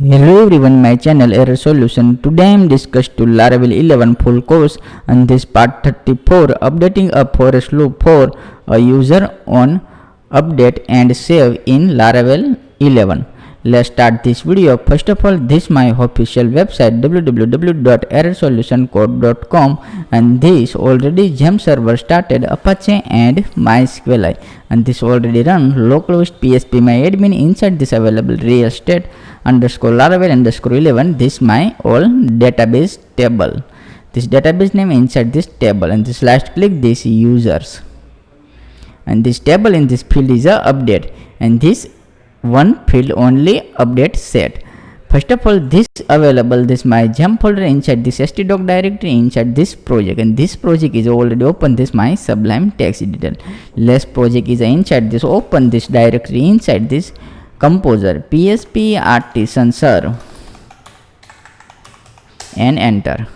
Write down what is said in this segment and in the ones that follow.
Hello everyone, my channel Error Solution. Today I am discussed to Laravel 11 full course and this part 34 updating a foreach loop for a user on update and save in Laravel 11. Let's start this video. First of all, this is my official website www.errorsolutioncode.com and this already gem server started Apache and MySQLi and this already run localhost PSP my admin inside this available real estate underscore Laravel underscore 11. This my all database table. This database name inside this table and this last click this users and this table in this field is a update and this one field only update set. First of all, this available this my gem folder inside this htdoc directory inside this project and this project is already open this my sublime text editor. Less project is inside this open this directory inside this composer PSP artisan serve and enter.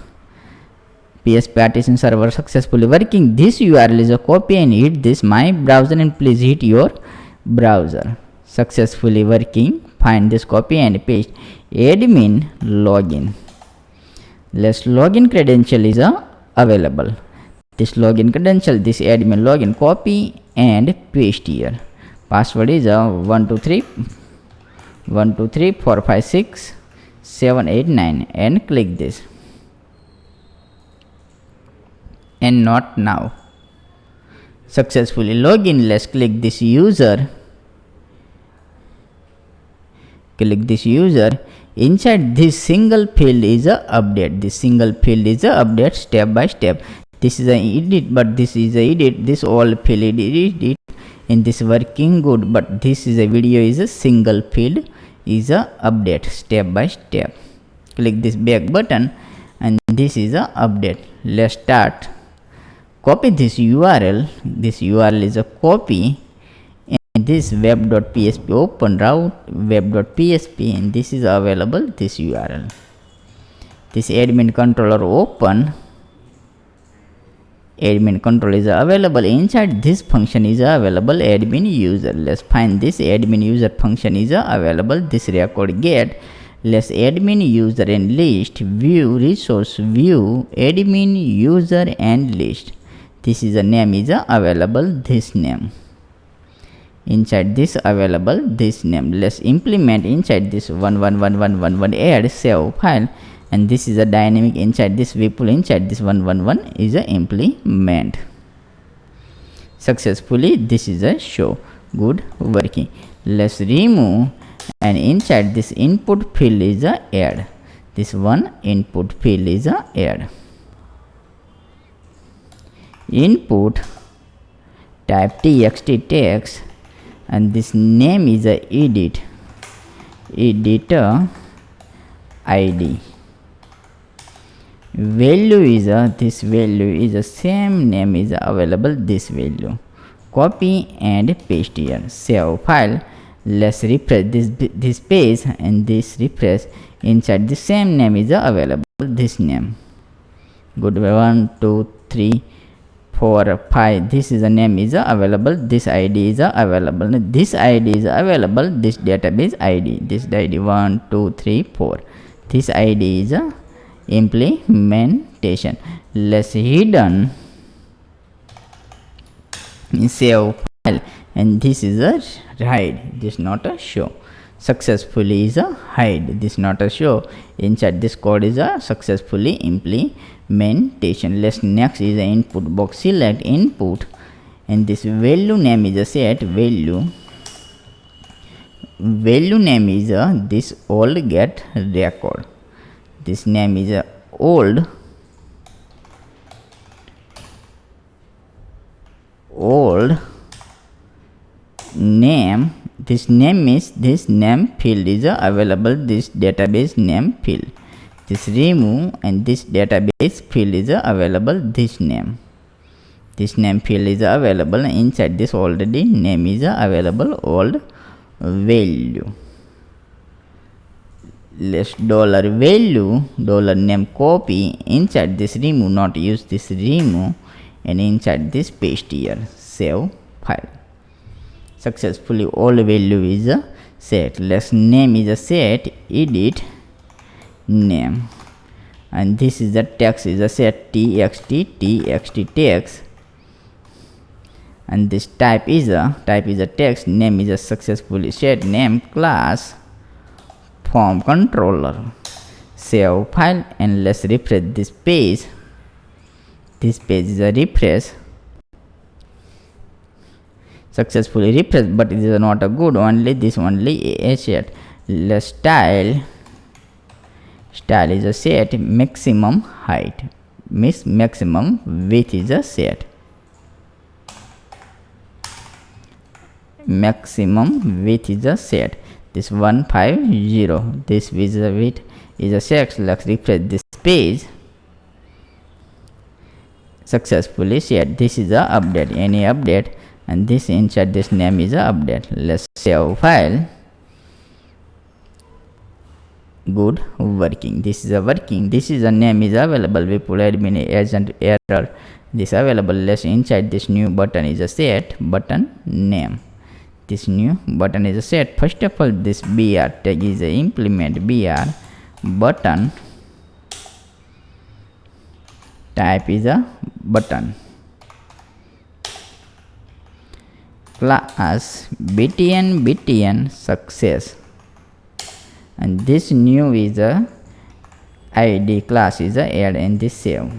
PSP artisan server successfully working. This URL is a copy and hit this my browser and please hit your browser. Successfully working. Find this copy and paste. Admin login. Let's login credential is available. This login credential, this admin login, copy and paste here. Password is 123456789 and click this. And not now. Successfully login. Let's click this user. Click this user. Inside this single field is a update. This single field is a update step by step. This is a edit, but this is a edit. This all field edit in this working good, but this is a video is a single field is a update step by step. Click this back button and this is a update. Let's start. Copy this URL. This URL is a copy and this web.php open route web.php and this is available this URL. This admin controller open. Admin control is available inside this function is available admin user. Let's find this admin user function is available this record get. Let's admin user and list view resource view admin user and list. This is a name is available this name. Inside this available this name. Let's implement inside this 11111 add save file and this is a dynamic inside this vpool inside this 111 is a implement. Successfully this is a show good working. Let's remove and inside this input field is a add. This one input field is a add. Input type txt text and this name is a editor id. Value is this value is the same name is available this value. Copy and paste here. Save file. Let's refresh this page and this refresh. Inside the same name is available this name. Good. 1 2 3 4 5 this is a name is available this id is available this id is available this database id this id 1 2 3 4 this id is implementation. Let's hidden save file and this is a hide this not a show. Successfully is a hide this not a show. Inside this code is a successfully implementation. Let's next is a input box select input and this value name is a set value name is this old get record. This name is a old name. This name is this name field is available this database name field. This remove and this database field is available this name. This name field is available inside this already name is available old value. Let's $value $name copy inside this remove not use this remove and inside this paste here save file. Successfully all value is set. Let's name is a set, edit name, and this is the text is a set, txt text, and this type is a text, name is a successfully set name class form controller. Save file and let's refresh this page. This page is a refresh, successfully refreshed, but it is not a good, only this only a set. Let's style is a set, maximum height, maximum width is a set, maximum width is a set, this 150, this width is a set. Let's refresh this page, successfully set. This is a update, any update, and this inside this name is a update. Let's save file. Good working, this is a working, this is a name is available, we put admin agent error, this available. Let's inside this new button is a set, button name, this new button is a set. First of all, this br tag is a implement br button, type is a button, class btn success, and this new is a id class is a add in this save,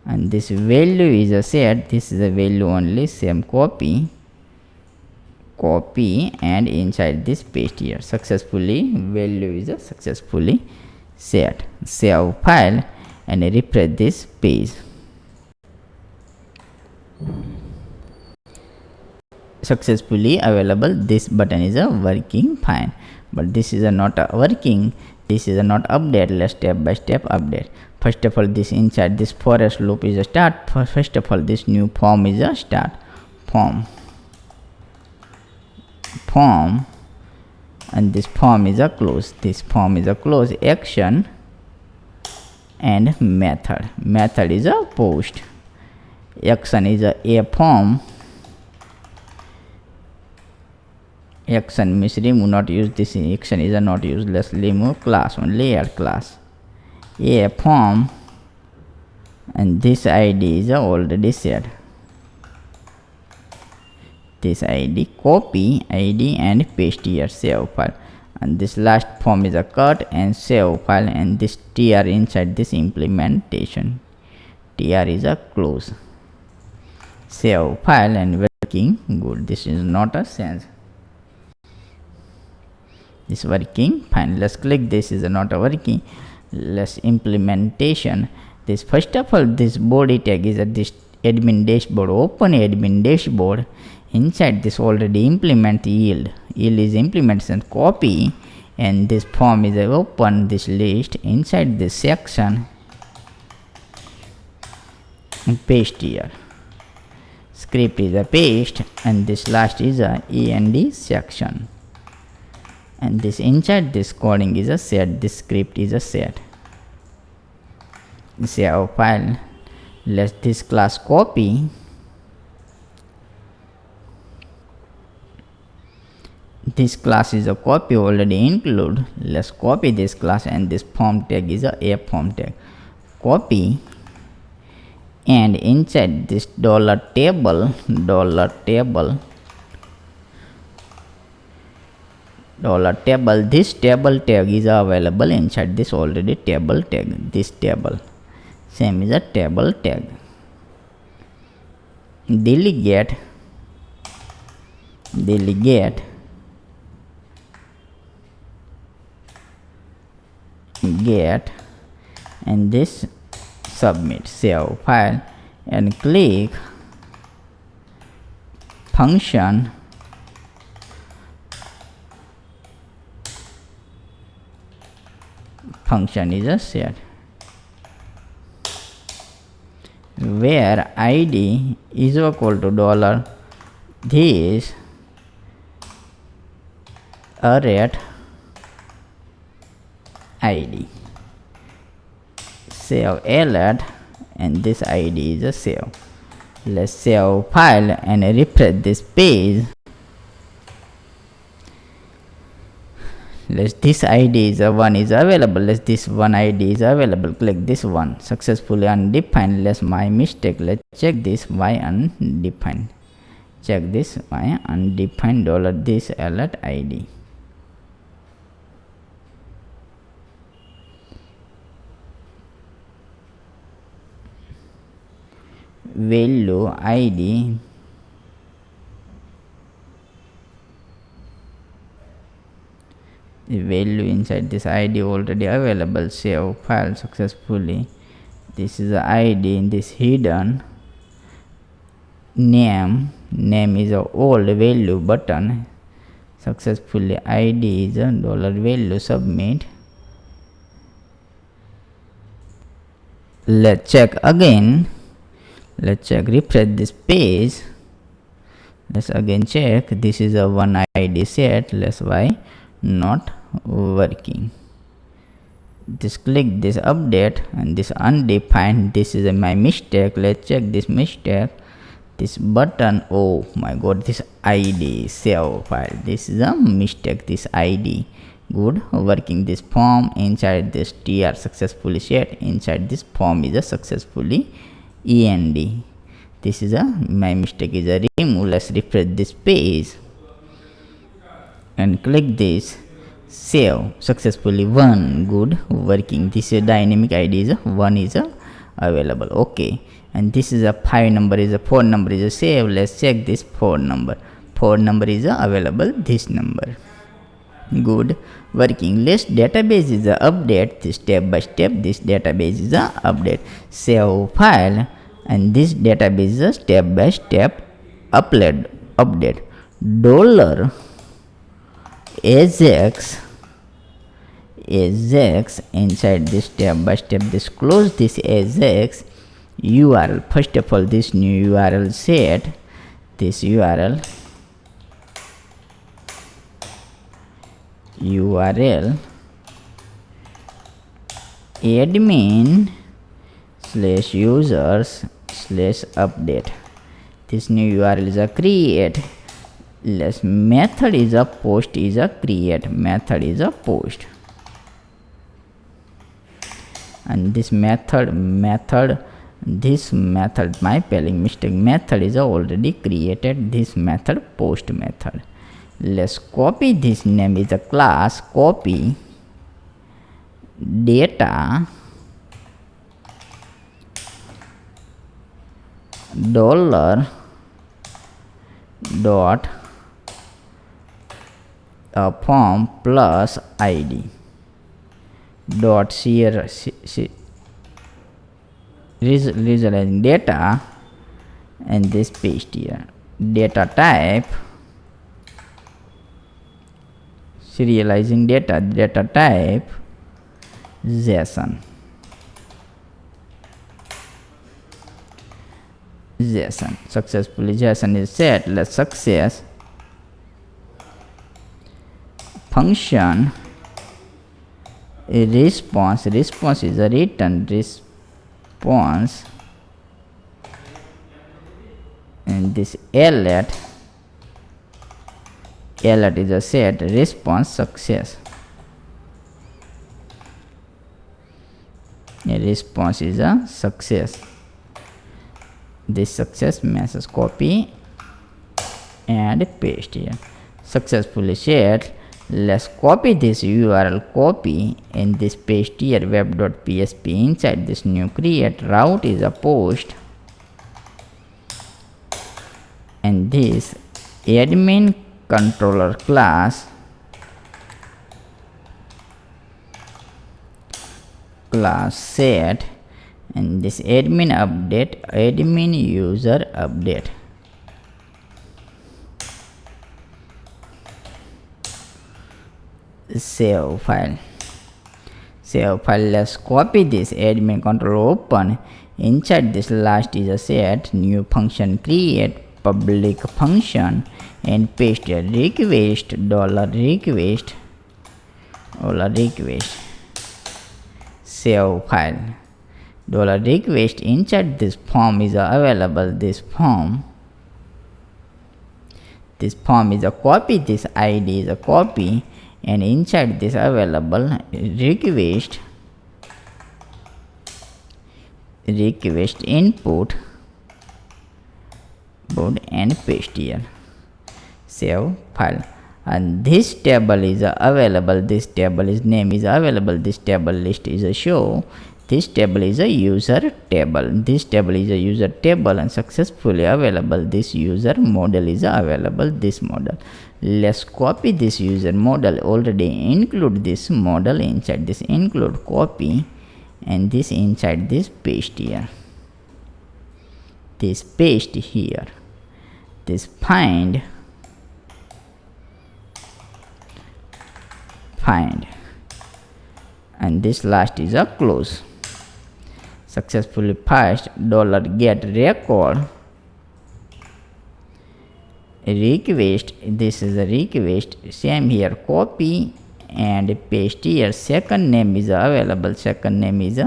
and this value is a set, this is a value only, same copy and inside this paste here. Successfully value is a successfully set. Save file and refresh this page. Successfully available, this button is a working fine, but this is a not a working, this is a not update. Let's step by step update. First of all, this inside this foreach loop is a start. First of all, this new form is a start, form, and this form is a close, this form is a close, action and method is a post, action is a form, action means remove, not use, this action is a not use, let's remove class, only add class, a form, and this id is already set, this id, copy id and paste here, save file, and this last form is a cut and save file, and this tr inside this implementation, tr is a close, save file and working good. This is not a sense, this working fine. Let's click, this is not a working. Let's implementation, this first of all, this body tag is this admin dashboard, open admin dashboard, inside this already implement yield is implementation, copy, and this form is open this list, inside this section and paste here, script is a paste, and this last is a and section, and this inside this coding is a set, this script is a set. Save file. Let's this class copy, this class is a copy already include. Let's copy this class, and this form tag is a form tag, copy, and inside this $table, this table tag is available inside this already table tag, this table, same is a table tag, delegate, get, and this submit, save file and click function, is a set, where id is equal to dollar this array id, save alert, and this id is a save. Let's save file and refresh this page. let's this id is a one is available, let's this one id is available, click this one, successfully undefined, let's my mistake, let's check this why undefined, check this why undefined dollar this alert id, value id the value inside this id already available, save file successfully, this is the id in this hidden, name is a old value button, successfully id is a dollar value, submit, let's check again, let's check, refresh this page, let's again check, this is a one id set, let's why not working, just click this update and this undefined, this is my mistake, let's check this mistake, this button, oh my god, this id save file, this is a mistake, this id good working, this form inside this tr successfully set, inside this form is a successfully end, this is a my mistake is a remove, let's refresh this page and click this, save successfully, one good working, this is dynamic id is a one is a available, okay, and this is a 5 number is a 4 number is a save, let's check this 4 number is a available, this number good working, list database is a update, this step by step this database is a update, save file, and this database is a step by step update, dollar AJAX inside this step by step, this close this AJAX URL, first of all this new URL set, this URL admin / users / update, this new URL is a create, let's method is a post is a create, method is a post, and this method my spelling mistake, method is already created, this method post method, let's copy this name is a class, copy data dollar dot form plus id dot visualizing data, and this paste here, data type serializing data type JSON, successfully JSON is set, let's success function response is a return response, and this alert is a set response success, a response is a success, this success message copy and paste here, successfully set, let's copy this URL, copy, and this paste here web.php, inside this new create route is a post, and this admin controller class set, and this admin user update, save file, let's copy this admin controller, open, inside this last is a set new function create public function, and paste a request $request save file, $request, inside this form is available, this form is a copy, this id is a copy, and inside this available request input and paste here. Save file. And this table is available, this table is name is available, this table list is a show, this table is a user table, this table is a user table and successfully available. This user model is available, this model. Let's copy this user model, already include this model inside this include copy, and this inside this paste here, this paste here, this find, and this last is a close. Successfully passed $get record request. This is a request, same here, copy and paste here. Second name is available, second name is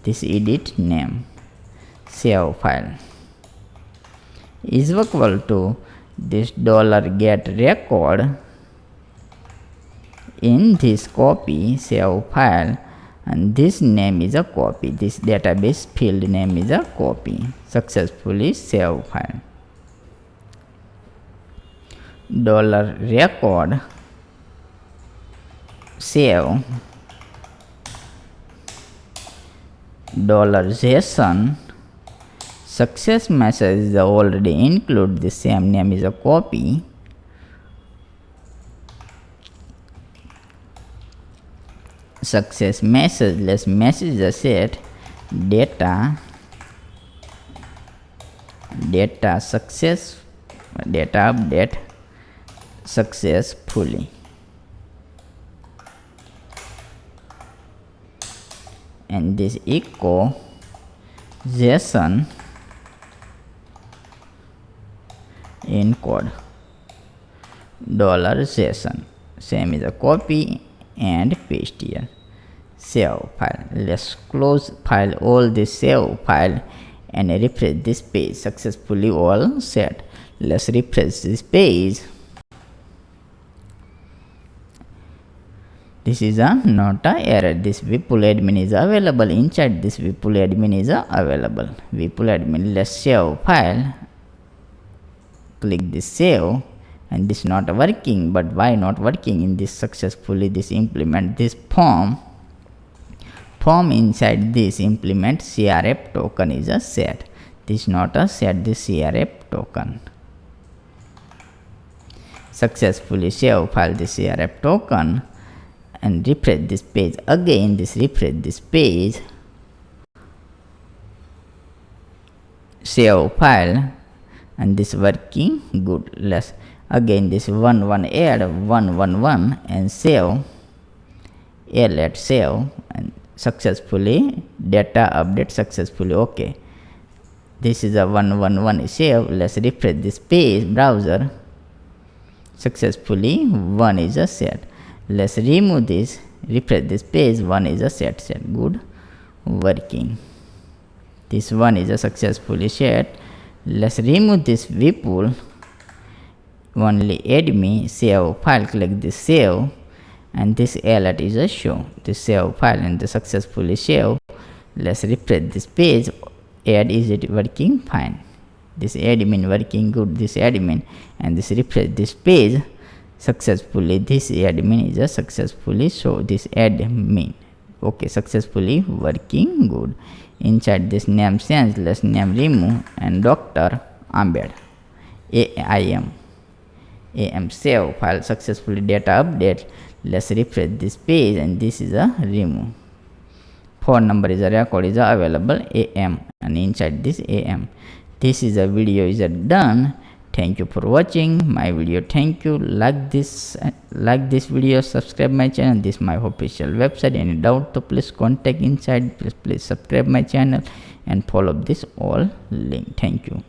this edit name. Save file is equal to this $get record in this copy save file, and this name is a copy, this database field name is a copy. Successfully save file. $record save $JSON success message is already include the same name is a copy. Success message, let's message the set data success, data update successfully, and this echo JSON encode $JSON, same is a copy and paste here. Save file. Let's close file, all this save file, and refresh this page. Successfully all set. Let's refresh this page. This is a not a error. This Vipul admin is available. Inside this Vipul admin is available. Vipul admin. Let's save file. Click this save, and this not working. But why not working? In this successfully this implement this form inside this implement CRF token is a set. This not a set, this CRF token. Successfully save file this CRF token and refresh this page again. This refresh this page, save file, and this working good. Let's again this 1 add 1 and save. Let's save, and successfully data update successfully. Okay, this is a 1 save. Let's refresh this page browser. Successfully 1 is a set. Let's remove this, refresh this page, 1 is a set. Good working. This 1 is a successfully set. Let's remove this Vipul, only admin, save file, click this save, and this alert is a show. This save file and the successfully save. Let's refresh this page. Add is it working fine. This admin working good, this admin, and this refresh this page. Successfully this admin is a successfully show, this admin. Okay, successfully working good. Inside this name change, let's name remove, and Dr. Ambed am save file. Successfully data update. Let's refresh this page, and this is a remove. Phone number is a record is available am, and inside this am. This is a video is done. Thank you for watching my video. Thank you. Like this video, subscribe my channel. This is my official website. Any doubt, so please contact inside. Please subscribe my channel and follow this all link. Thank you.